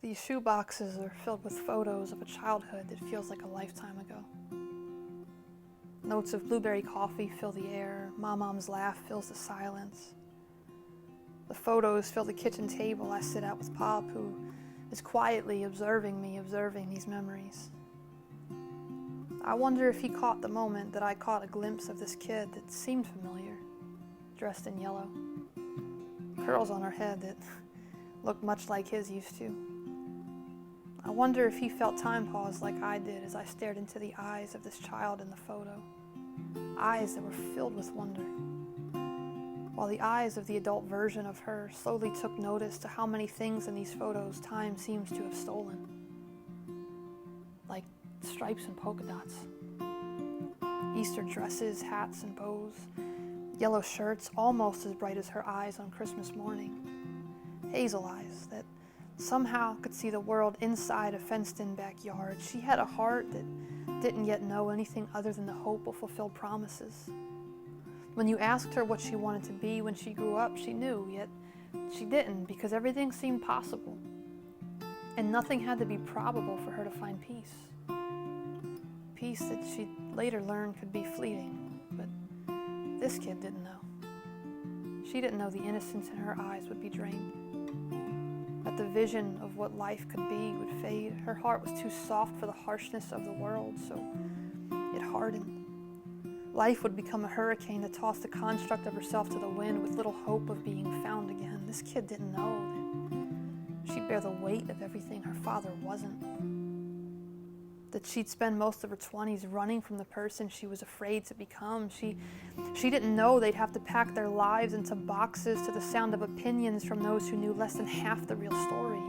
These shoe boxes are filled with photos of a childhood that feels like a lifetime ago. Notes of blueberry coffee fill the air. My mom's laugh fills the silence. The photos fill the kitchen table I sit at with Pop, who is quietly observing me, observing these memories. I wonder if he caught the moment that I caught a glimpse of this kid that seemed familiar, dressed in yellow. Curls on her head that looked much like his used to. I wonder if he felt time pause like I did as I stared into the eyes of this child in the photo. Eyes that were filled with wonder. While the eyes of the adult version of her slowly took notice to how many things in these photos time seems to have stolen. Like stripes and polka dots. Easter dresses, hats and bows. Yellow shirts almost as bright as her eyes on Christmas morning. Hazel eyes that somehow could see the world inside a fenced-in backyard. She had a heart that didn't yet know anything other than the hope of fulfilled promises. When you asked her what she wanted to be when she grew up, she knew, yet she didn't, because everything seemed possible. And nothing had to be probable for her to find peace. Peace that she'd later learn could be fleeting, but this kid didn't know. She didn't know the innocence in her eyes would be drained. That the vision of what life could be would fade. Her heart was too soft for the harshness of the world, so it hardened. Life would become a hurricane that tossed the construct of herself to the wind with little hope of being found again. This kid didn't know that she'd bear the weight of everything her father wasn't. That she'd spend most of her 20s running from the person she was afraid to become. She didn't know they'd have to pack their lives into boxes to the sound of opinions from those who knew less than half the real story.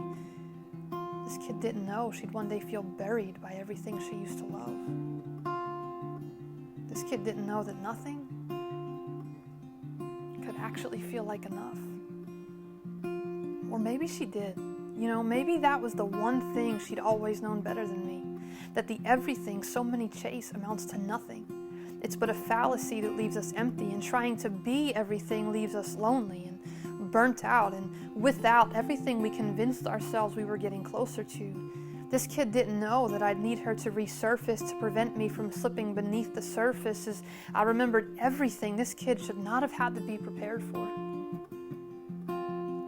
This kid didn't know she'd one day feel buried by everything she used to love. This kid didn't know that nothing could actually feel like enough. Or maybe she did. You know, maybe that was the one thing she'd always known better than me. That the everything so many chase amounts to nothing. It's but a fallacy that leaves us empty, and trying to be everything leaves us lonely and burnt out and without everything we convinced ourselves we were getting closer to. This kid didn't know that I'd need her to resurface to prevent me from slipping beneath the surface. As I remembered everything this kid should not have had to be prepared for.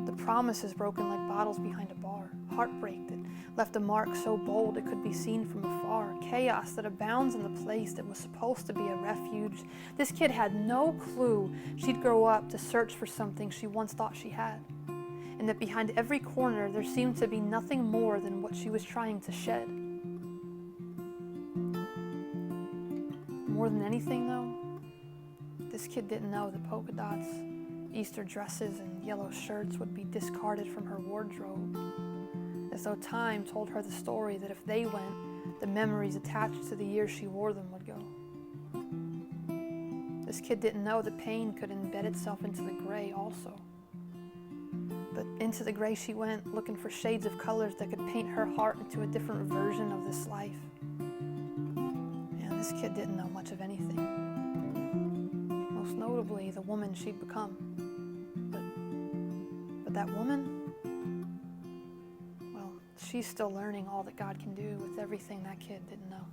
The promises broken like bottles behind a bar. Heartbreak that left a mark so bold it could be seen from afar. Chaos that abounds in the place that was supposed to be a refuge. This kid had no clue she'd grow up to search for something she once thought she had. And that behind every corner there seemed to be nothing more than what she was trying to shed. More than anything though, this kid didn't know that polka dots, Easter dresses, and yellow shirts would be discarded from her wardrobe. As though time told her the story that if they went, the memories attached to the year she wore them would go. This kid didn't know that pain could embed itself into the gray also. But into the gray she went, looking for shades of colors that could paint her heart into a different version of this life. Man, this kid didn't know much of anything. Most notably, the woman she'd become. But that woman, she's still learning all that God can do with everything that kid didn't know.